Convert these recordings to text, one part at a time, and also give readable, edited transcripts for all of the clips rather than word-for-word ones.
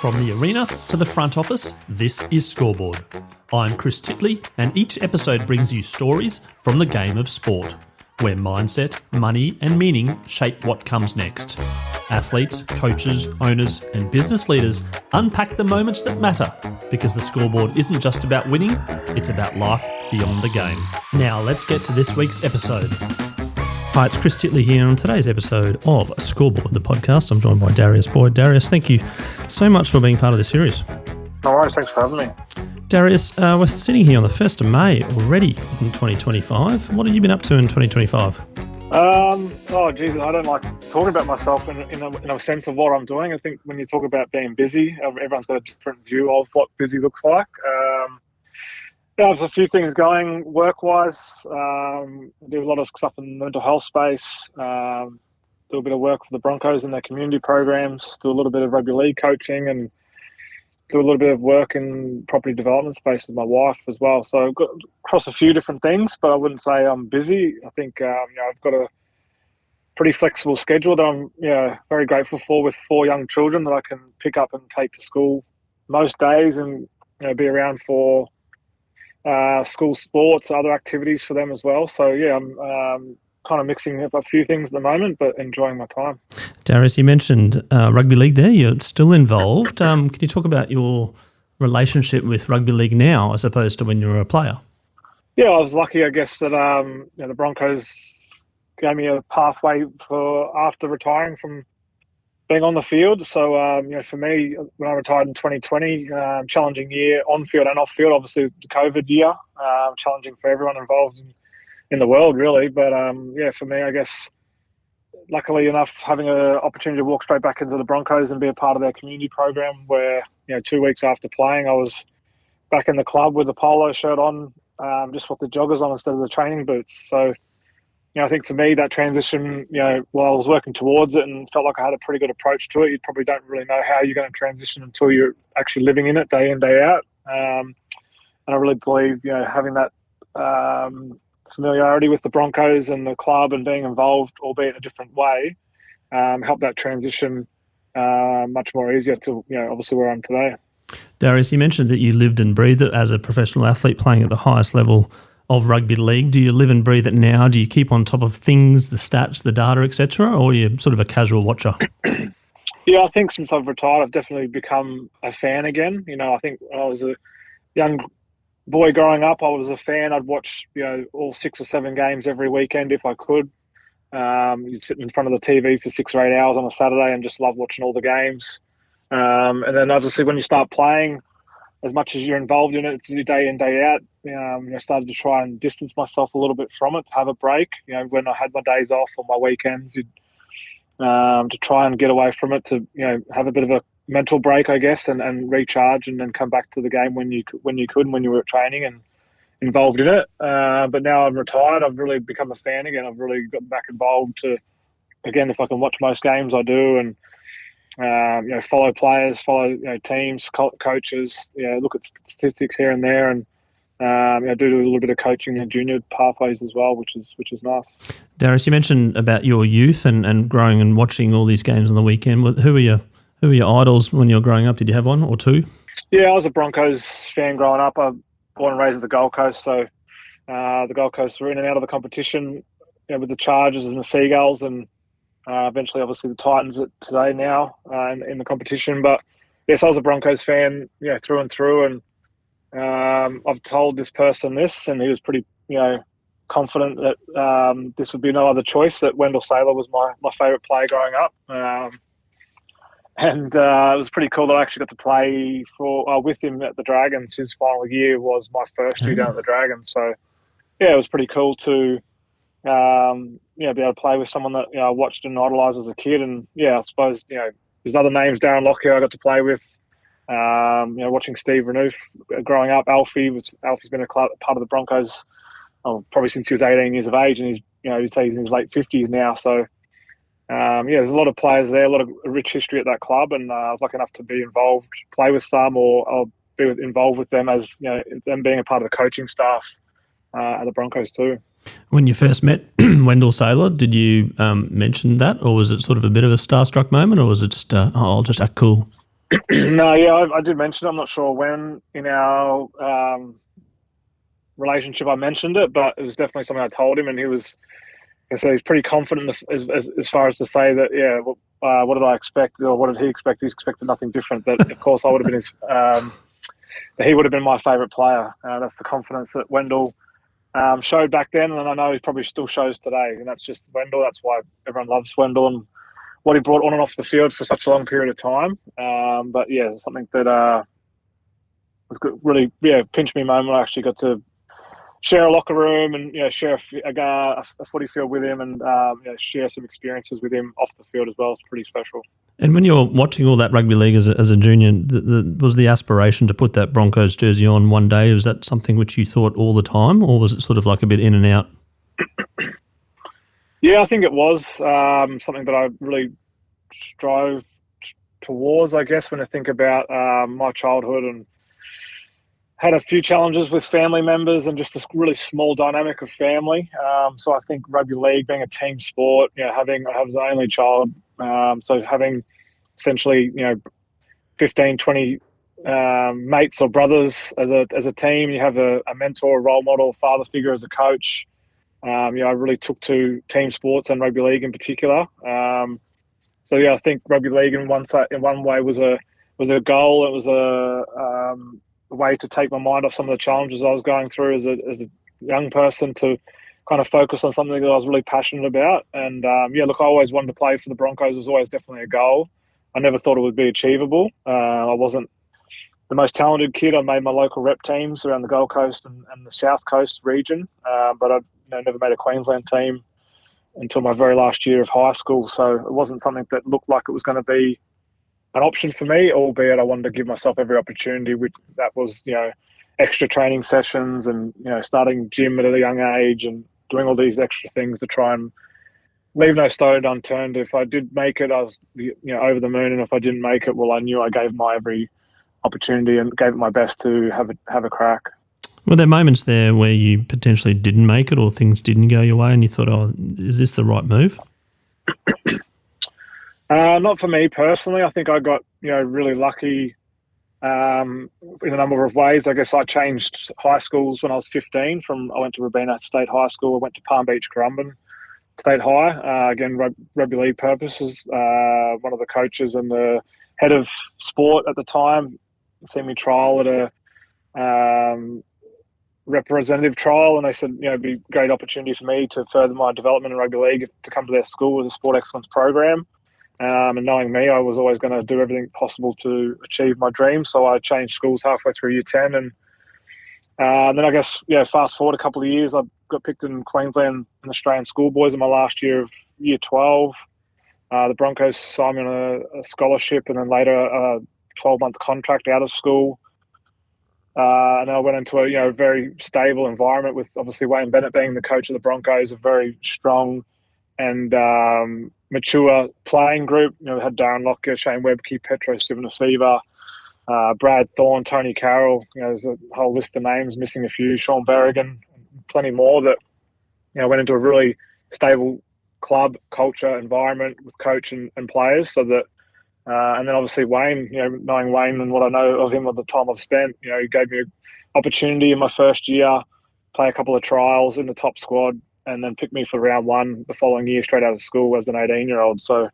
From the arena to the front office, this is Scoreboard. I'm Chris Titley, and each episode brings you stories from the game of sport, where mindset, money and meaning shape what comes next. Athletes, coaches, owners and business leaders unpack the moments that matter, because the scoreboard isn't just about winning, it's about life beyond the game. Now let's get to this week's episode. Hi, it's Chris Titley here on today's episode of Scoreboard, the podcast. I'm joined by Darius Boyd. Darius, thank you so much for being part of this series. No worries, thanks for having me. Darius, we're sitting here on the 1st of May already in 2025. What have you been up to in 2025? I don't like talking about myself in a sense of what I'm doing. I think when you talk about being busy, everyone's got a different view of what busy looks like. There's a few things going work-wise. Do a lot of stuff in the mental health space. Do a bit of work for the Broncos in their community programs. Do a little bit of rugby league coaching and do a little bit of work in property development space with my wife as well. So I've got across a few different things, but I wouldn't say I'm busy. I think I've got a pretty flexible schedule that I'm very grateful for, with 4 young children that I can pick up and take to school most days, and be around for school sports, other activities for them as well. So I'm kind of mixing up a few things at the moment, but enjoying my time. Darius, you mentioned rugby league there. You're still involved. Can you talk about your relationship with rugby league now as opposed to when you were a player? Yeah, I was lucky, I guess, that the Broncos gave me a pathway for after retiring from being on the field. So, for me, when I retired in 2020, challenging year on field and off field, obviously the COVID year, challenging for everyone involved in the world, really. But, for me, I guess, luckily enough, having an opportunity to walk straight back into the Broncos and be a part of their community program where, 2 weeks after playing, I was back in the club with a polo shirt on, just with the joggers on instead of the training boots. So, I think for me, that transition, while I was working towards it and felt like I had a pretty good approach to it, you probably don't really know how you're going to transition until you're actually living in it day in, day out. And I really believe, having that familiarity with the Broncos and the club and being involved, albeit in a different way, helped that transition much more easier to, obviously where I am today. Darius, you mentioned that you lived and breathed it as a professional athlete playing at the highest level of rugby league. Do you live and breathe it now? Do you keep on top of things, the stats, the data, etc., or are you sort of a casual watcher? Yeah, I think since I've retired, I've definitely become a fan again. I think when I was a young boy growing up, I was a fan. I'd watch, all 6 or 7 games every weekend if I could. You'd sit in front of the TV for 6 or 8 hours on a Saturday and just love watching all the games. And then obviously when you start playing, as much as you're involved in it, it's your day in, day out. I started to try and distance myself a little bit from it, to have a break. When I had my days off or my weekends, to try and get away from it, to have a bit of a mental break, I guess, and recharge, and then come back to the game when you could, when you were at training and involved in it. But now I'm retired, I've really become a fan again. I've really got back involved to, again, if I can watch most games, I do, and follow players, follow teams, coaches, look at statistics here and there, and do a little bit of coaching in junior pathways as well, which is nice. Darius, you mentioned about your youth and growing and watching all these games on the weekend. Who were your idols when you were growing up? Did you have one or two? Yeah, I was a Broncos fan growing up. I'm born and raised at the Gold Coast, so the Gold Coast were in and out of the competition, with the Chargers and the Seagulls, and eventually, obviously, the Titans today now in the competition. But yes, I was a Broncos fan, through and through. And I've told this person this, and he was pretty, confident that this would be no other choice, that Wendell Sailor was my favourite player growing up. And it was pretty cool that I actually got to play with him at the Dragons. His final year was my first year down at the Dragons. So, yeah, it was pretty cool to be able to play with someone that I watched and idolised as a kid. And I suppose there's other names. Darren Lockyer I got to play with. Watching Steve Renouf growing up. Alfie's been a part of the Broncos probably since he was 18 years of age, and you'd say he's in his late 50s now. So there's a lot of players there, a lot of rich history at that club, and I was lucky enough to be involved, play with some, or be involved with them as them being a part of the coaching staff at the Broncos too. When you first met Wendell Sailor, did you mention that, or was it sort of a bit of a starstruck moment, or was it just cool? No, yeah, I did mention it. I'm not sure when in our relationship I mentioned it, but it was definitely something I told him, and so he's pretty confident as far as to say that, yeah, what did I expect, or what did he expect? He expected nothing different. That, of course, I would have been that he would have been my favourite player. That's the confidence that Wendell showed back then, and I know he probably still shows today. And that's just Wendell. That's why everyone loves Wendell and what he brought on and off the field for such a long period of time. But yeah, something that was good, really, pinch me moment. I actually got to share a locker room and share a footy field with him, and share some experiences with him off the field as well. It's pretty special. And when you were watching all that rugby league as a junior, was the aspiration to put that Broncos jersey on one day? Was that something which you thought all the time, or was it sort of like a bit in and out? Yeah, I think it was something that I really strove towards, I guess, when I think about my childhood, and had a few challenges with family members and just a really small dynamic of family. So I think rugby league being a team sport, I have an only child, so having essentially 15, 20 mates or brothers as a team, you have a mentor, a role model, father figure as a coach. I really took to team sports and rugby league in particular. So yeah, I think rugby league in one way was a goal. It was a way to take my mind off some of the challenges I was going through as a young person, to kind of focus on something that I was really passionate about. And look, I always wanted to play for the Broncos. It was always definitely a goal. I never thought it would be achievable. I wasn't the most talented kid. I made my local rep teams around the Gold Coast and the South Coast region, but I never made a Queensland team until my very last year of high school. So it wasn't something that looked like it was going to be an option for me, albeit I wanted to give myself every opportunity, which that was, extra training sessions and, starting gym at a young age and doing all these extra things to try and leave no stone unturned. If I did make it, I was, over the moon. And if I didn't make it, well, I knew I gave my every opportunity and gave it my best to have a crack. Were there moments there where you potentially didn't make it or things didn't go your way and you thought, oh, is this the right move? Not for me personally. I think I got, really lucky in a number of ways. I guess I changed high schools when I was 15. I went to Robina State High School. I went to Palm Beach Currumbin State High. Again, rugby league purposes. One of the coaches and the head of sport at the time sent me trial at a representative trial, and they said, it'd be a great opportunity for me to further my development in rugby league to come to their school with a sport excellence program. And knowing me, I was always going to do everything possible to achieve my dreams. So I changed schools halfway through year 10. And then I guess, fast forward a couple of years, I got picked in Queensland and Australian schoolboys in my last year of year 12. The Broncos signed me on a scholarship, and then later a 12-month contract out of school. And then I went into a very stable environment with obviously Wayne Bennett being the coach of the Broncos, a very strong and mature playing group. We had Darren Lockyer, Shane Webke, Petro Sivanasiva, Brad Thorne, Tony Carroll. There's a whole list of names, missing a few, Sean Berrigan, plenty more that went into a really stable club culture environment with coach and players. So that and then obviously Wayne, knowing Wayne and what I know of him at the time I've spent, he gave me an opportunity in my first year, play a couple of trials in the top squad, and then picked me for round one the following year straight out of school as an 18-year-old. So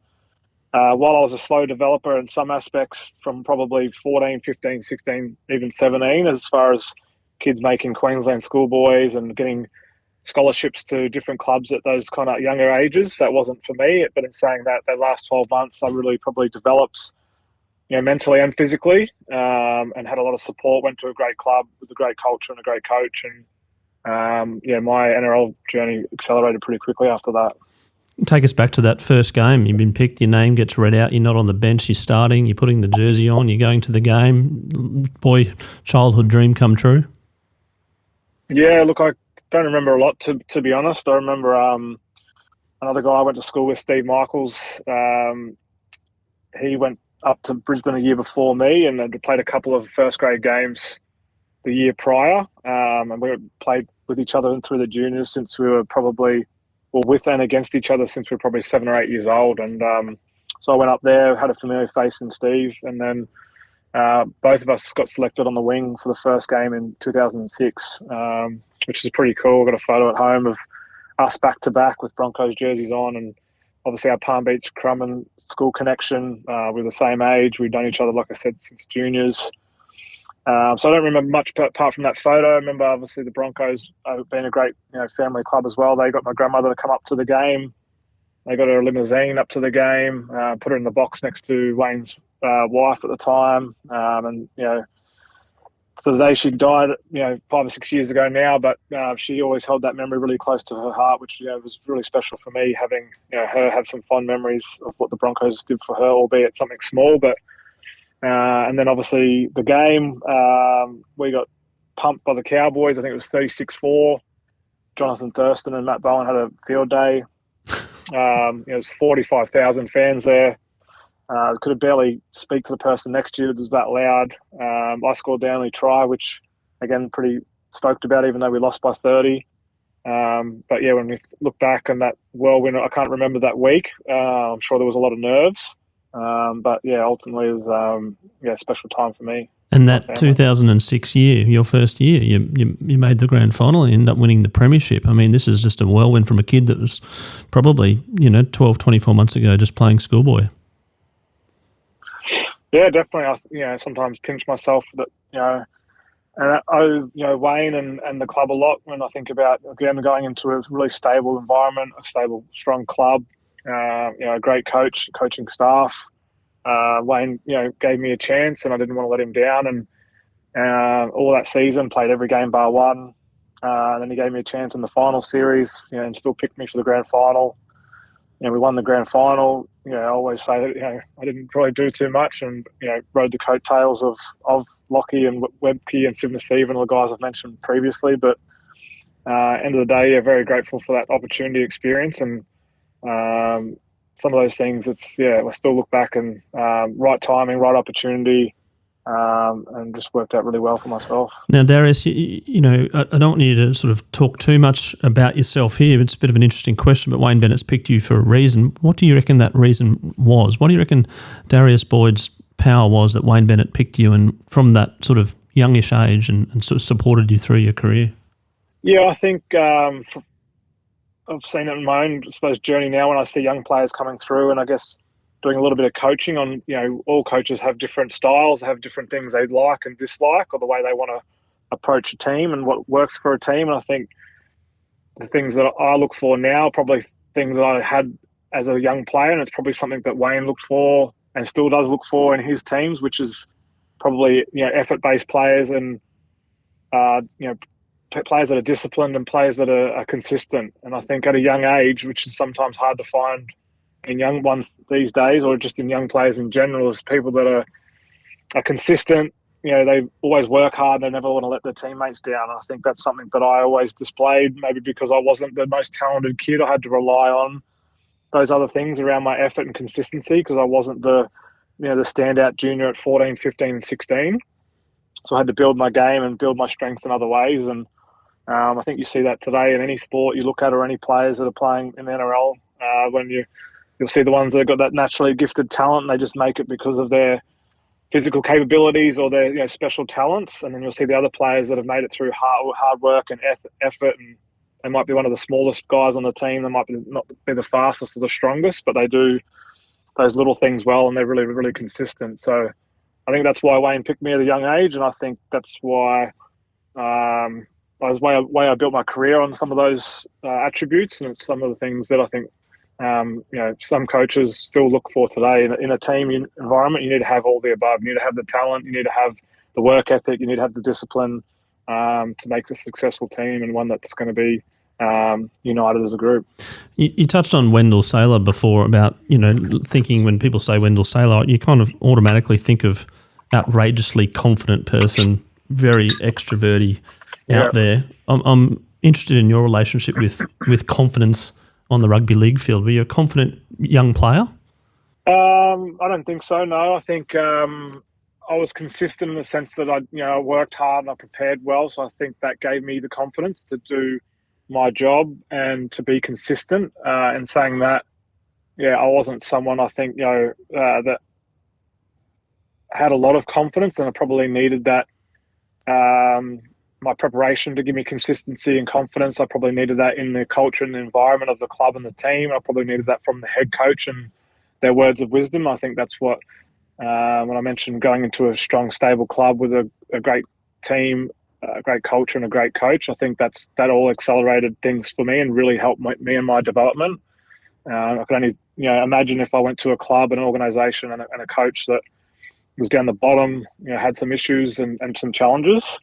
while I was a slow developer in some aspects from probably 14, 15, 16, even 17, as far as kids making Queensland schoolboys and getting scholarships to different clubs at those kind of younger ages, that wasn't for me. But in saying that, the last 12 months, I really probably developed, mentally and physically, and had a lot of support. Went to a great club with a great culture and a great coach, and my NRL journey accelerated pretty quickly after that. Take us back to that first game. You've been picked, your name gets read out, you're not on the bench, you're starting, you're putting the jersey on, you're going to the game. Boy, childhood dream come true? Yeah, look, I don't remember a lot, to be honest. I remember another guy I went to school with, Steve Michaels. He went up to Brisbane a year before me and had played a couple of first-grade games the year prior. And we played with each other through the juniors since we were probably, with and against each other since we were probably 7 or 8 years old. And So I went up there, had a familiar face in Steve, and then both of us got selected on the wing for the first game in 2006, which is pretty cool. Got a photo at home of us back to back with Broncos jerseys on, and obviously our Palm Beach Crumman school connection. We're the same age. We've known each other, like I said, since juniors. So I don't remember much apart from that photo. I remember obviously the Broncos being a great family club as well. They got my grandmother to come up to the game. They got her limousine up to the game, put her in the box next to Wayne's wife at the time. And, to the day she died, 5 or 6 years ago now, but she always held that memory really close to her heart, which, was really special for me, having, her have some fond memories of what the Broncos did for her, albeit something small. But and then obviously the game, we got pumped by the Cowboys. I think it was 36-4. Jonathan Thurston and Matt Bowen had a field day. It was 45,000 fans there. Could have barely speak to the person next to you. It was that loud. I scored the only try, which, again, pretty stoked about, even though we lost by 30. But, yeah, when we look back on that whirlwind, I can't remember that week. I'm sure there was a lot of nerves. But, yeah, ultimately it was a special time for me. And that 2006 year, your first year, you made the grand final and ended up winning the premiership. I mean, this is just a whirlwind from a kid that was probably, 12, 24 months ago just playing schoolboy. Yeah, definitely. I, sometimes pinch myself that, and I owe, Wayne and the club a lot when I think about, again, going into a really stable environment, a stable, strong club, a great coaching staff. Wayne, gave me a chance and I didn't want to let him down. And all that season, played every game bar one. And then he gave me a chance in the final series, and still picked me for the grand final. We won the grand final. I always say that, I didn't really do too much and, rode the coattails of Lockie and Webke and Sydney Stephen, all the guys I've mentioned previously. But end of the day, very grateful for that opportunity experience. And some of those things, I still look back and right timing, right opportunity, and just worked out really well for myself. Now, Darius, I don't want you to sort of talk too much about yourself here. It's a bit of an interesting question, but Wayne Bennett's picked you for a reason. What do you reckon that reason was? What do you reckon Darius Boyd's power was that Wayne Bennett picked you and from that sort of youngish age and sort of supported you through your career? Yeah, I think I've seen it in my own, I suppose, journey now when I see young players coming through, and I guess doing a little bit of coaching on, all coaches have different styles, have different things they like and dislike, or the way they want to approach a team and what works for a team. And I think the things that I look for now are probably things that I had as a young player, and it's probably something that Wayne looked for and still does look for in his teams, which is probably, effort-based players and, players that are disciplined and players that are consistent. And I think at a young age, which is sometimes hard to find in young ones these days, or just in young players in general, is people that are consistent. They always work hard. They never want to let their teammates down. And I think that's something that I always displayed, maybe because I wasn't the most talented kid. I had to rely on those other things around my effort and consistency because I wasn't the standout junior at 14, 15, and 16. So I had to build my game and build my strengths in other ways. And I think you see that today in any sport you look at, or any players that are playing in the NRL, when you'll see the ones that have got that naturally gifted talent and they just make it because of their physical capabilities or their special talents. And then you'll see the other players that have made it through hard work and effort, and they might be one of the smallest guys on the team. They might not be the fastest or the strongest, but they do those little things well, and they're really, really consistent. So I think that's why Wayne picked me at a young age, and I think that's why way I built my career on some of those attributes, and it's some of the things that I think some coaches still look for today. In a team environment, you need to have all the above. You need to have the talent, you need to have the work ethic, you need to have the discipline to make a successful team and one that's going to be united as a group. You touched on Wendell Sailor before about, thinking when people say Wendell Sailor, you kind of automatically think of outrageously confident person, very extroverty out there. I'm interested in your relationship with confidence on the rugby league field. Were you a confident young player? I don't think so, no. I think I was consistent in the sense that I worked hard and I prepared well. So I think that gave me the confidence to do my job and to be consistent. And saying that, I wasn't someone, I think, that had a lot of confidence, and I probably needed that. My preparation to give me consistency and confidence. I probably needed that in the culture and the environment of the club and the team. I probably needed that from the head coach and their words of wisdom. I think that's what, when I mentioned going into a strong, stable club with a great team, a great culture and a great coach, I think that all accelerated things for me and really helped me in my development. I could only imagine if I went to a club, an organisation and a coach that was down the bottom, had some issues and some challenges,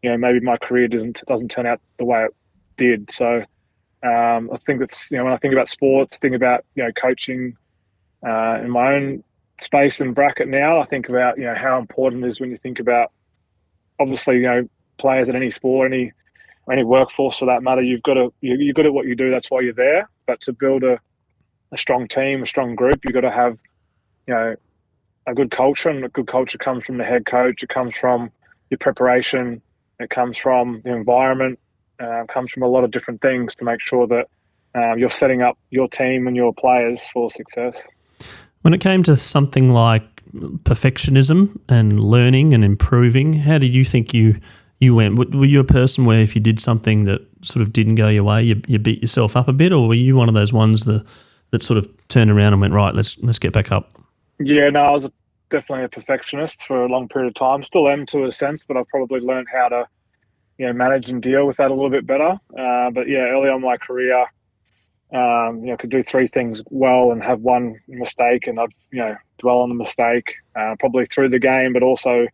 maybe my career doesn't turn out the way it did. So I think that's, when I think about sports, think about, coaching in my own space and bracket now, I think about, how important it is when you think about, obviously, players in any sport, any workforce for that matter, you're good at what you do, that's why you're there. But to build a strong team, a strong group, you've got to have, a good culture, and a good culture comes from the head coach. It comes from your preparation. It comes from the environment. It comes from a lot of different things to make sure that you're setting up your team and your players for success. When it came to something like perfectionism and learning and improving, how did you think you went? Were you a person where if you did something that sort of didn't go your way, you beat yourself up a bit, or were you one of those ones that sort of turned around and went, right, let's get back up? Yeah, no, I was definitely a perfectionist for a long period of time. Still am to a sense, but I've probably learned how to, manage and deal with that a little bit better. But early on in my career, could do three things well and have one mistake, and I'd, dwell on the mistake, probably through the game, but also,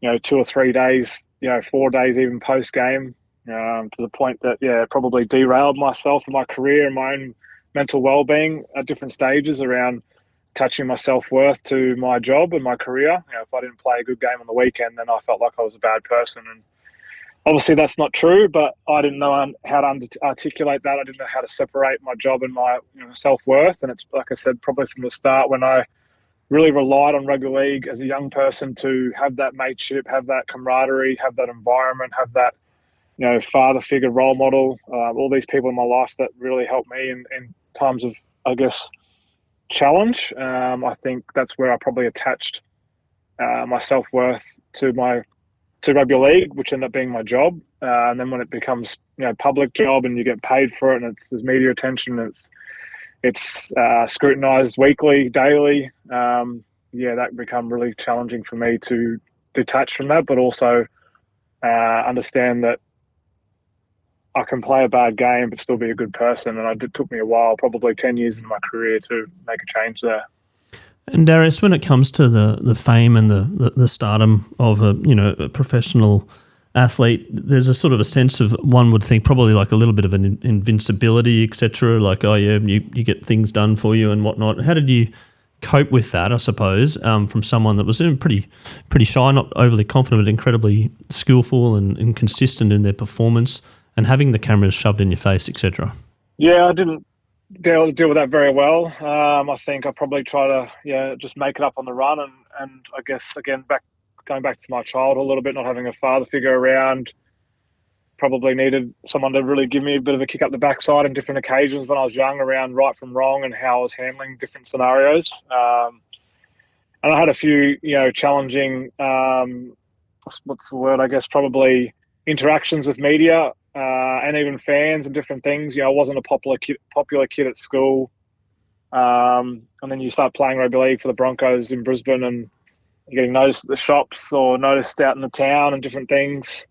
2 or 3 days, 4 days even post game, to the point that, it probably derailed myself and my career and my own mental well-being at different stages around attaching my self-worth to my job and my career. If I didn't play a good game on the weekend, then I felt like I was a bad person. And obviously that's not true, but I didn't know how to articulate that. I didn't know how to separate my job and my self-worth. And it's, like I said, probably from the start when I really relied on rugby league as a young person to have that mateship, have that camaraderie, have that environment, have that, father figure, role model, all these people in my life that really helped me in times of, I guess, challenge. I think that's where I probably attached my self-worth to rugby league, which ended up being my job. And then when it becomes, public job and you get paid for it, and there's media attention, it's scrutinized weekly, daily. That become really challenging for me to detach from that, but also understand that I can play a bad game but still be a good person. And it took me a while, probably 10 years into my career, to make a change there. And Darius, when it comes to the fame and the stardom of a professional athlete, there's a sort of a sense of, one would think, probably like a little bit of an invincibility, etc. Like, you get things done for you and whatnot. How did you cope with that, I suppose, from someone that was pretty shy, not overly confident, but incredibly skillful and consistent in their performance, and having the cameras shoved in your face, etc.? Yeah, I didn't deal with that very well. I think I probably try to just make it up on the run, and I guess again going back to my childhood a little bit, not having a father figure around, probably needed someone to really give me a bit of a kick up the backside on different occasions when I was young around right from wrong and how I was handling different scenarios. And I had a few challenging what's the word, I guess, probably interactions with media and even fans and different things. I wasn't a popular kid at school. And then you start playing rugby league for the Broncos in Brisbane, and you're getting noticed at the shops or noticed out in the town and different things.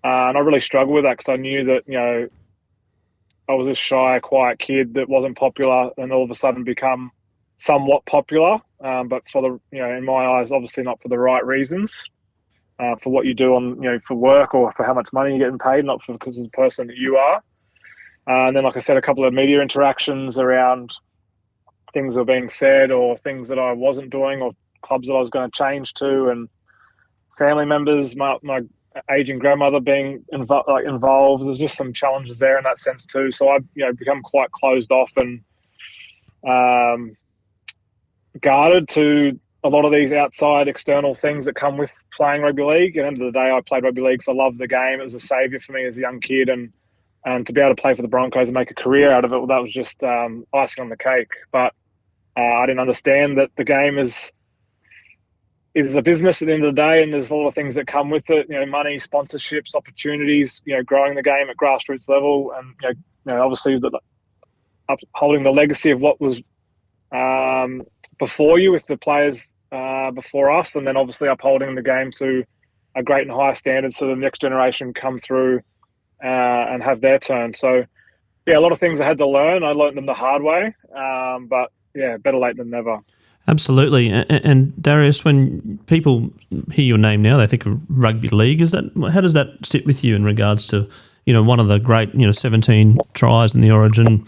And I really struggled with that because I knew that, I was this shy, quiet kid that wasn't popular, and all of a sudden become somewhat popular. But for the, in my eyes, obviously not for the right reasons. For what you do on, for work or for how much money you're getting paid, not because of the person that you are. And then, like I said, a couple of media interactions around things that were being said or things that I wasn't doing or clubs that I was going to change to, and family members, my aging grandmother being involved. There's just some challenges there in that sense too. So I've become quite closed off and guarded to a lot of these outside external things that come with playing rugby league. At the end of the day, I played rugby league because I loved the game. It was a saviour for me as a young kid, and to be able to play for the Broncos and make a career out of it, well, that was just icing on the cake. But I didn't understand that the game is a business at the end of the day, and there's a lot of things that come with it. Money, sponsorships, opportunities. Growing the game at grassroots level, and obviously upholding the legacy of what was before you with the players before us, and then obviously upholding the game to a great and high standard so the next generation come through and have their turn. So, a lot of things I had to learn. I learned them the hard way, but better late than never. Absolutely. And Darius, when people hear your name now, they think of Rugby League. How does that sit with you in regards to, one of the great, 17 tries in the Origin,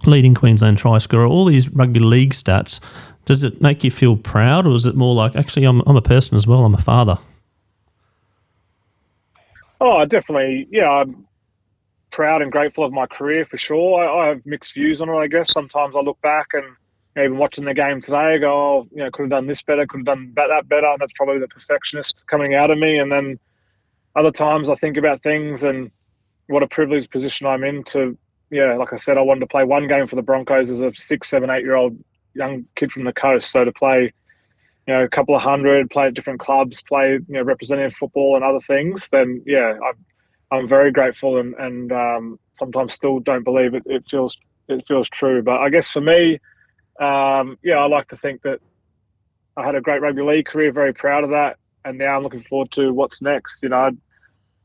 leading Queensland try scorer, all these Rugby League stats? Does it make you feel proud, or is it more like, actually, I'm a person as well, I'm a father? Oh, definitely. Yeah, I'm proud and grateful of my career for sure. I have mixed views on it, I guess. Sometimes I look back and even watching the game today, I go, could have done this better, could have done that better. And that's probably the perfectionist coming out of me. And then other times I think about things and what a privileged position I'm in to, like I said, I wanted to play one game for the Broncos as a 6, 7, 8-year-old young kid from the coast. So to play, a couple of hundred, play at different clubs, play, representative football and other things, then, I'm very grateful and sometimes still don't believe it feels true. But I guess for me, I like to think that I had a great rugby league career, very proud of that. And now I'm looking forward to what's next. Look,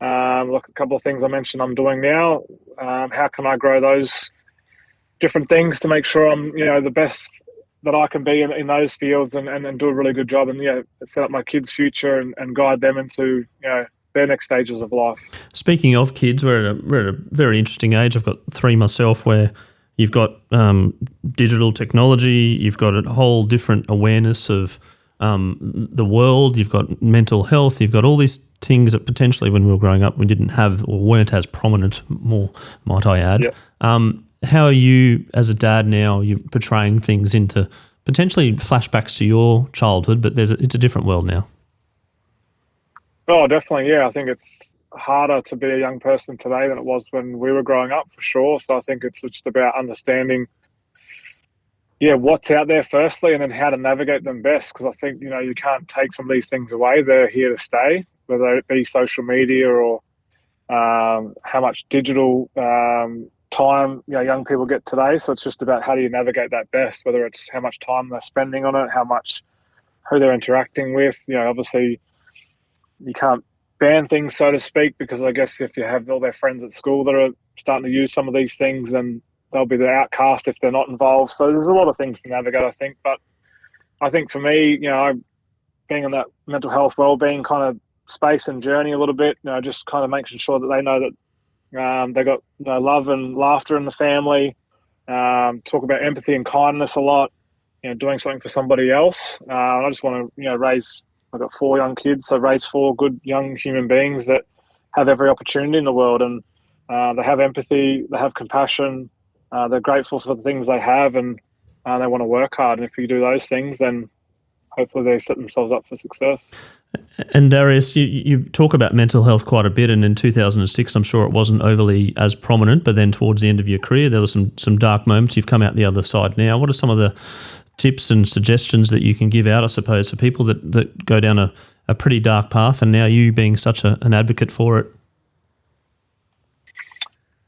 a couple of things I mentioned I'm doing now. How can I grow those different things to make sure I'm, the best that I can be in those fields and do a really good job and, set up my kids' future and guide them into, their next stages of life. Speaking of kids, we're at a very interesting age. I've got 3 myself where you've got digital technology, you've got a whole different awareness of the world, you've got mental health, you've got all these things that potentially when we were growing up we didn't have or weren't as prominent, more might I add. Yep. How are you as a dad now? You're portraying things into potentially flashbacks to your childhood, but it's a different world now. Oh, definitely. Yeah, I think it's harder to be a young person today than it was when we were growing up, for sure. So I think it's just about understanding, what's out there firstly, and then how to navigate them best. Because I think, you can't take some of these things away. They're here to stay, whether it be social media or how much digital time young people get today. So it's just about how do you navigate that best, whether it's how much time they're spending on it, who they're interacting with. Obviously you can't ban things, so to speak, because I guess if you have all their friends at school that are starting to use some of these things, then they'll be the outcast if they're not involved. So there's a lot of things to navigate, I think. But I think for me, being in that mental health well-being kind of space and journey a little bit, just kind of making sure that they know that they got love and laughter in the family, talk about empathy and kindness a lot, doing something for somebody else. I just want to raise, I've got 4 young kids, so raise 4 good young human beings that have every opportunity in the world, and they have empathy, they have compassion, they're grateful for the things they have, and they want to work hard. And if you do those things, then hopefully they set themselves up for success. And Darius, you talk about mental health quite a bit, and in 2006 I'm sure it wasn't overly as prominent, but then towards the end of your career there were some dark moments. You've come out the other side now. What are some of the tips and suggestions that you can give out, I suppose, for people that go down a pretty dark path, and now you being such an advocate for it?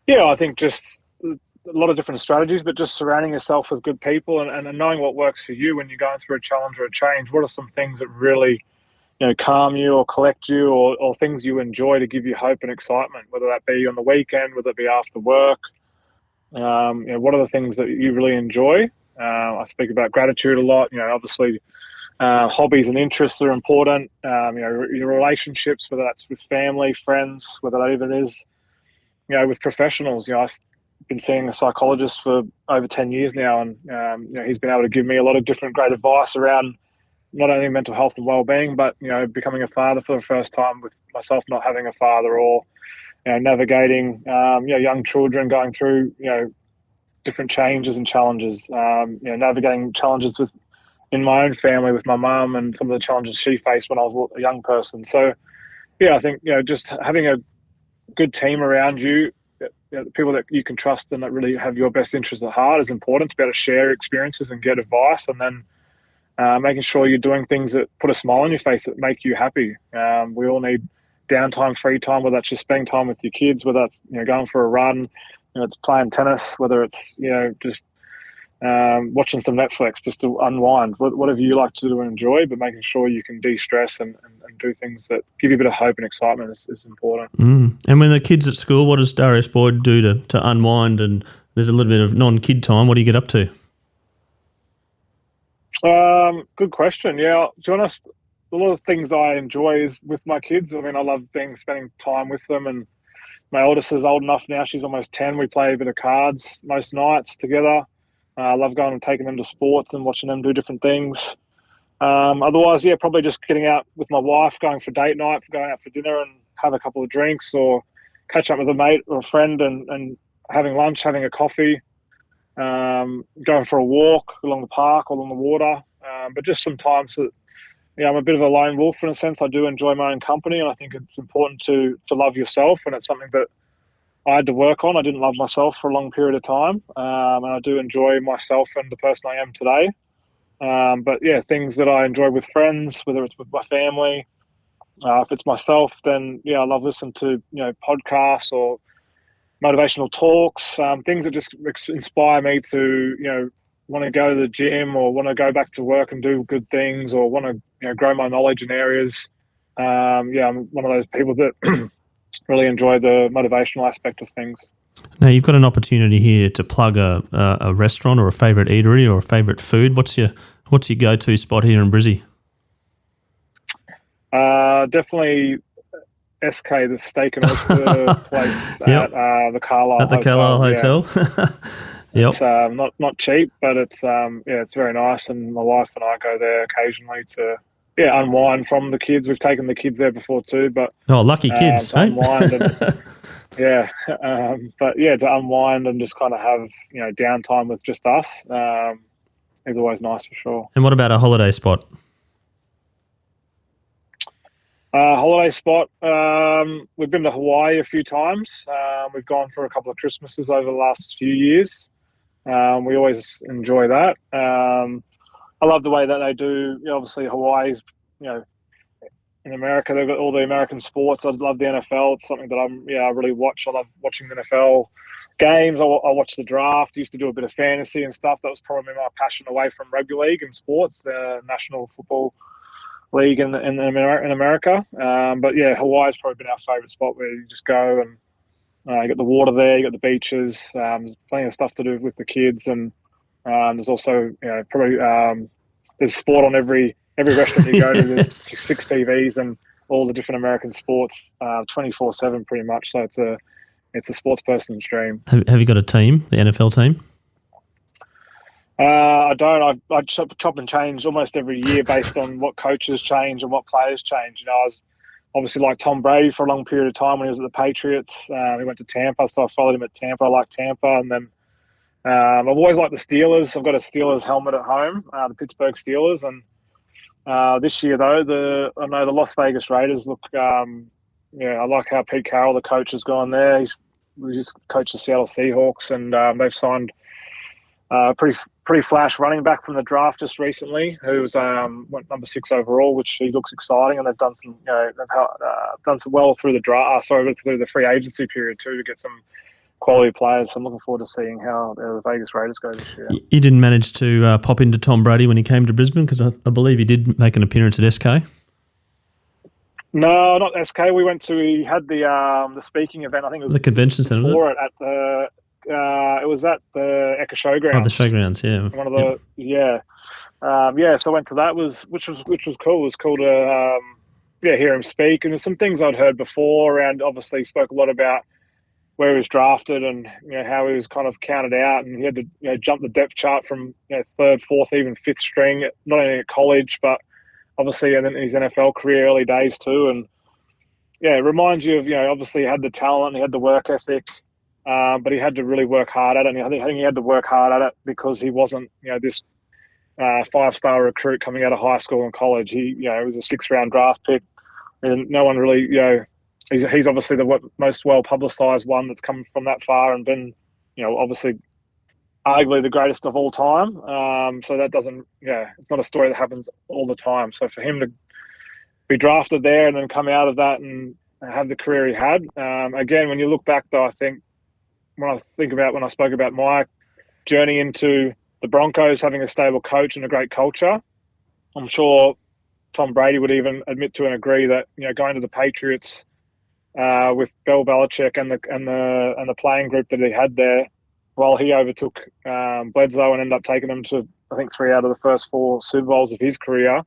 Yeah, I think just a lot of different strategies, but just surrounding yourself with good people and knowing what works for you when you're going through a challenge or a change. What are some things that really calm you or collect you, or things you enjoy to give you hope and excitement, whether that be on the weekend, whether it be after work. What are the things that you really enjoy? I speak about gratitude a lot. Obviously, hobbies and interests are important. Your relationships, whether that's with family, friends, whether that even is, with professionals. I've been seeing a psychologist for over 10 years now, and he's been able to give me a lot of different great advice around not only mental health and well-being, but becoming a father for the first time, with myself not having a father, or navigating young children going through different changes and challenges, navigating challenges in my own family with my mum and some of the challenges she faced when I was a young person. So I think just having a good team around you people that you can trust and that really have your best interests at heart is important, to be able to share experiences and get advice, and then making sure you're doing things that put a smile on your face, that make you happy. We all need downtime, free time, whether that's just spending time with your kids, whether that's going for a run, it's playing tennis, whether it's just watching some Netflix just to unwind. Whatever you like to do and enjoy, but making sure you can de-stress and do things that give you a bit of hope and excitement is important. And when the kids at school, what does Darius Boyd do to unwind? And there's a little bit of non-kid time. What do you get up to? Good question. Yeah, to be honest, a lot of things I enjoy is with my kids. I mean, I love spending time with them, and my oldest is old enough now. She's almost 10. We play a bit of cards most nights together. I love going and taking them to sports and watching them do different things. Otherwise, probably just getting out with my wife, going for date night, going out for dinner and have a couple of drinks, or catch up with a mate or a friend and having lunch, having a coffee, going for a walk along the park or along the water. But just sometimes that, I'm a bit of a lone wolf in a sense. I do enjoy my own company, and I think it's important to love yourself, and it's something that I had to work on. I didn't love myself for a long period of time, and I do enjoy myself and the person I am today. But things that I enjoy with friends, whether it's with my family, if it's myself, then I love listening to podcasts or motivational talks, things that just inspire me to want to go to the gym, or want to go back to work and do good things, or want to grow my knowledge in areas. I'm one of those people that really enjoy the motivational aspect of things. Now, you've got an opportunity here to plug a restaurant or a favourite eatery or a favourite food. What's your go-to spot here in Brizzy? Definitely SK, the steak and oyster place at the Carlisle Hotel. At the Carlisle Hotel. It's not cheap, but it's it's very nice, and my wife and I go there occasionally to unwind from the kids. We've taken the kids there before too, but lucky kids, to unwind and to unwind and just kind of have downtime with just us is always nice for sure. And what about a holiday spot? Holiday spot. We've been to Hawaii a few times. We've gone for a couple of Christmases over the last few years. We always enjoy that. I love the way that they do. Obviously, Hawaii's, in America, they've got all the American sports. I love the NFL. It's something that I really watch. I love watching the NFL games. I watch the draft. I used to do a bit of fantasy and stuff. That was probably my passion away from rugby league and sports, National Football League in America. Hawaii's probably been our favourite spot, where you just go and you got the water there, you got the beaches, there's plenty of stuff to do with the kids, and there's also probably there's sport on every restaurant you go to. There's 6 TVs and all the different American sports 24/7 pretty much. So it's a sports person's dream. Have you got a team, the NFL team? I don't. I chop and change almost every year based on what coaches change and what players change. I was obviously like Tom Brady for a long period of time when he was at the Patriots. He went to Tampa, so I followed him at Tampa. I like Tampa, and then I've always liked the Steelers. I've got a Steelers helmet at home, the Pittsburgh Steelers, and this year though, I know the Las Vegas Raiders look. I like how Pete Carroll, the coach, has gone there. He's just coached the Seattle Seahawks, and they've signed pretty flash running back from the draft just recently, who's went number 6 overall, which he looks exciting. And they've done some, done some well through the draft. Through the free agency period too, to get some quality players. So I'm looking forward to seeing how the Vegas Raiders go this year. You didn't manage to pop into Tom Brady when he came to Brisbane, because I believe he did make an appearance at SK. No, not SK. He had the speaking event. I think it was the convention centre. It was at the Echo Showgrounds. Oh, the Showgrounds, yeah. One of the so I went to that, which was cool. It was cool to hear him speak, and there's some things I'd heard before, and obviously he spoke a lot about where he was drafted and how he was kind of counted out, and he had to jump the depth chart from 3rd, 4th, even 5th string, not only at college but obviously in his NFL career, early days too. And it reminds you of obviously he had the talent, he had the work ethic. But he had to really work hard at it. And I think he had to work hard at it because he wasn't, this 5-star recruit coming out of high school and college. He was a 6th round draft pick, and no one really, he's obviously the most well publicised one that's come from that far and been, obviously arguably the greatest of all time. So that doesn't, it's not a story that happens all the time. So for him to be drafted there and then come out of that and have the career he had, again, when you look back though, I think when I spoke about my journey into the Broncos, having a stable coach and a great culture, I'm sure Tom Brady would even admit to and agree that, going to the Patriots with Bill Belichick and the playing group that he had there, while he overtook Bledsoe and ended up taking him to, I think, 3 out of the first 4 Super Bowls of his career,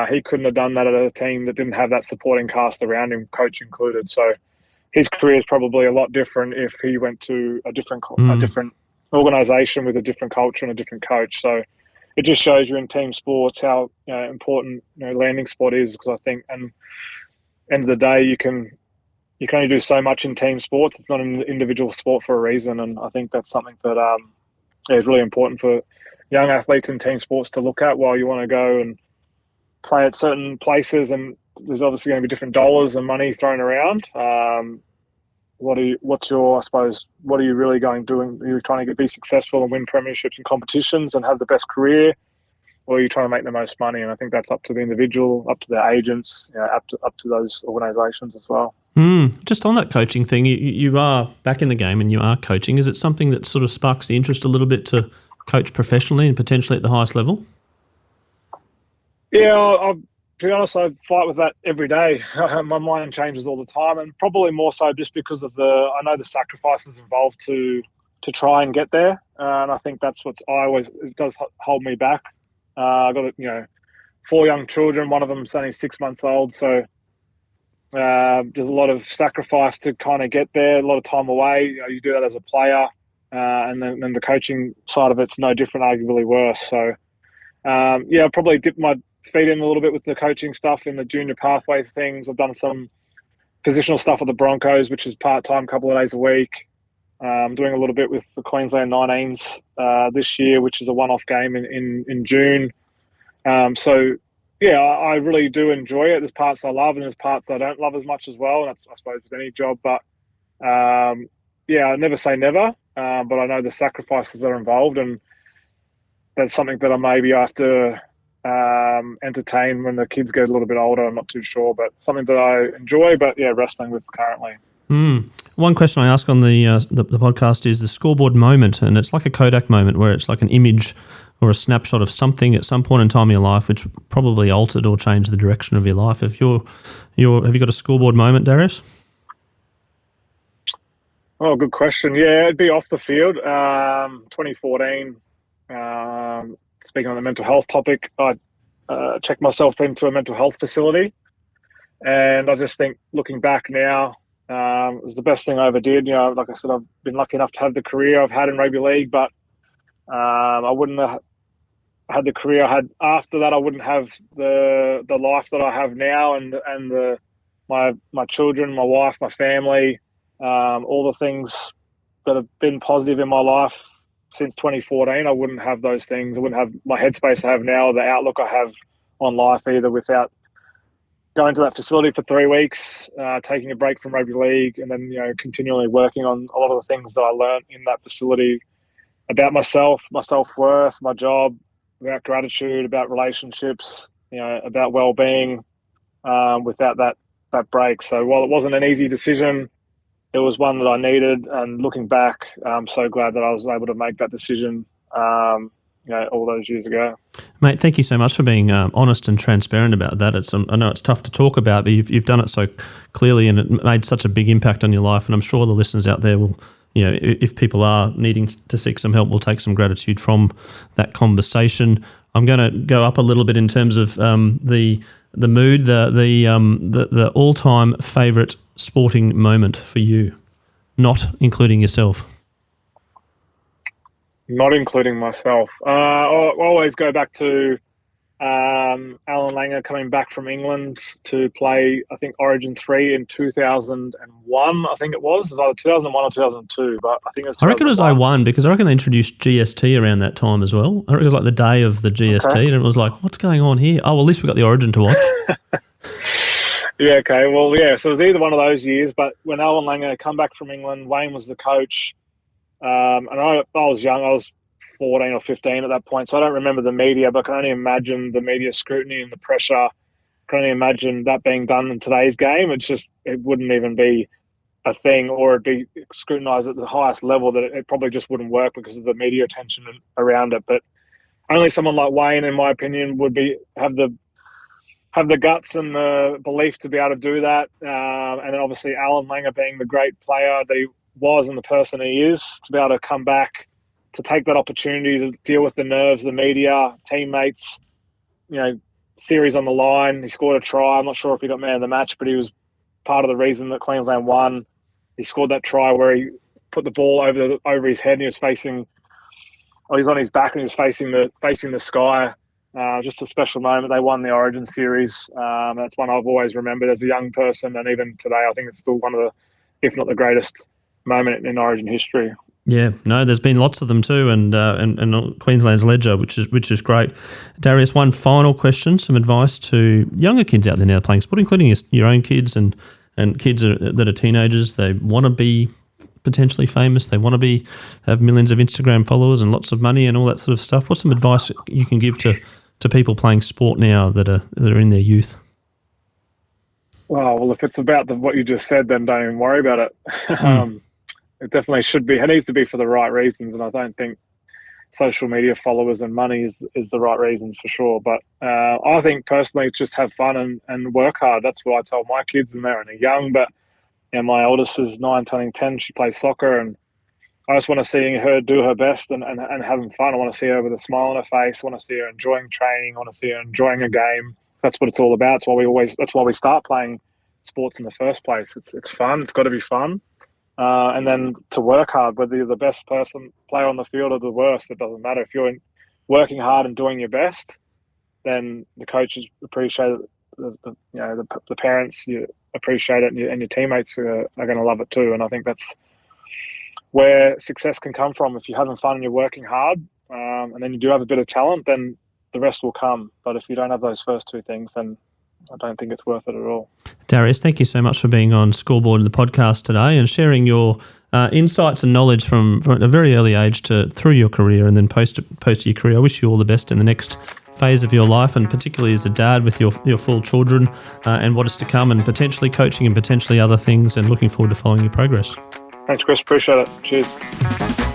he couldn't have done that at a team that didn't have that supporting cast around him, coach included. So his career is probably a lot different if he went to a different organisation with a different culture and a different coach. So it just shows you in team sports how important landing spot is, because I think, and end of the day, you can only do so much in team sports. It's not an individual sport for a reason, and I think that's something that is really important for young athletes in team sports to look at while you want to go and play at certain places. And there's obviously going to be different dollars and money thrown around. What are you really going doing? Are you trying to be successful and win premierships and competitions and have the best career, or are you trying to make the most money? And I think that's up to the individual, up to their agents, up to those organisations as well. Just on that coaching thing, you are back in the game and you are coaching. Is it something that sort of sparks the interest a little bit to coach professionally and potentially at the highest level? Yeah, to be honest, I fight with that every day. My mind changes all the time, and probably more so just because of I know the sacrifices involved to try and get there. And I think that's it does hold me back. I've got 4 young children. One of them's only 6 months old, so there's a lot of sacrifice to kind of get there. A lot of time away. You do that as a player, and then the coaching side of it's no different, arguably worse. So I'll probably dip my feet in a little bit with the coaching stuff in the junior pathway things. I've done some positional stuff with the Broncos, which is part-time, couple of days a week. I'm doing a little bit with the Queensland 19s this year, which is a one-off game in June. I really do enjoy it. There's parts I love and there's parts I don't love as much as well. And that's, I suppose, with any job. But I never say never. But I know the sacrifices that are involved, and that's something that I maybe have to entertain when the kids get a little bit older. I'm not too sure, but something that I enjoy. But wrestling with currently. One question I ask on the podcast is the scoreboard moment, and it's like a Kodak moment where it's like an image or a snapshot of something at some point in time in your life which probably altered or changed the direction of your life. Have you got a scoreboard moment, Darius? Oh, good question. Yeah, it'd be off the field. 2014. Speaking on the mental health topic, I checked myself into a mental health facility, and I just think, looking back now, it was the best thing I ever did. Like I said, I've been lucky enough to have the career I've had in rugby league, but I wouldn't have had the career I had after that. I wouldn't have the life that I have now, and my children, my wife, my family, all the things that have been positive in my life since 2014. I wouldn't have those things. I wouldn't have my headspace I have now, the outlook I have on life, either, without going to that facility for 3 weeks, taking a break from rugby league, and then continually working on a lot of the things that I learned in that facility about myself, my self-worth, my job, about gratitude, about relationships, about well-being, without that break. So while it wasn't an easy decision, it was one that I needed. And looking back, I'm so glad that I was able to make that decision all those years ago. Mate, thank you so much for being honest and transparent about that. I know it's tough to talk about, but you've done it so clearly, and it made such a big impact on your life. And I'm sure the listeners out there will, if people are needing to seek some help, will take some gratitude from that conversation. I'm going to go up a little bit in terms of the mood, the all-time favourite sporting moment for you, not including yourself. Not including myself. I always go back to Alan Langer coming back from England to play, I think, Origin 3 in 2001, I think it was. It was either 2001 or 2002, but I think it was 2001. I reckon it was 01 because I reckon they introduced GST around that time as well. I reckon it was like the day of the GST, okay. And it was like, what's going on here? Oh, well, at least we got the Origin to watch. Yeah, okay. Well, yeah, so it was either one of those years, but when Alan Langer come back from England, Wayne was the coach, and I was young. I was 14 or 15 at that point, so I don't remember the media, but I can only imagine the media scrutiny and the pressure. I can only imagine that being done in today's game. It wouldn't even be a thing, or it'd be scrutinised at the highest level, that it probably just wouldn't work because of the media attention around it. But only someone like Wayne, in my opinion, would have the guts and the belief to be able to do that. And then obviously Alan Langer being the great player that he was and the person he is, to be able to come back, to take that opportunity to deal with the nerves, the media, teammates, series on the line. He scored a try. I'm not sure if he got man of the match, but he was part of the reason that Queensland won. He scored that try where he put the ball over his head and he was he's on his back and he was facing the sky. Just a special moment. They won the Origin series. That's one I've always remembered as a young person, and even today, I think it's still one of the, if not the greatest moment in Origin history. Yeah, no, there's been lots of them too, and Queensland's ledger, which is great. Darius, one final question, some advice to younger kids out there now playing sport, including your own kids and kids that are teenagers. They want to be potentially famous. They want to have millions of Instagram followers and lots of money and all that sort of stuff. What's some advice you can give to people playing sport now that are in their youth? Well, if it's about what you just said, then don't even worry about it. It definitely should be. It needs to be for the right reasons, and I don't think social media followers and money is the right reasons for sure. But I think personally, just have fun and work hard. That's what I tell my kids, and they're only young. But my oldest is 9, turning 10. She plays soccer, and I just want to see her do her best and having fun. I want to see her with a smile on her face. I want to see her enjoying training. I want to see her enjoying a game. That's what it's all about. That's why we start playing sports in the first place. It's fun. It's got to be fun. And then to work hard, whether you're the best player on the field or the worst, it doesn't matter. If you're working hard and doing your best, then the coaches appreciate it. The parents, you appreciate it, and your teammates are going to love it too. And I think that's where success can come from. If you're having fun and you're working hard, and then you do have a bit of talent, then the rest will come. But if you don't have those first two things, then I don't think it's worth it at all. Darius, thank you so much for being on Scoreboard and the podcast today and sharing your insights and knowledge from a very early age through your career and then post your career. I wish you all the best in the next phase of your life, and particularly as a dad with your full children and what is to come, and potentially coaching and potentially other things, and looking forward to following your progress. Thanks, Chris. Appreciate it. Cheers.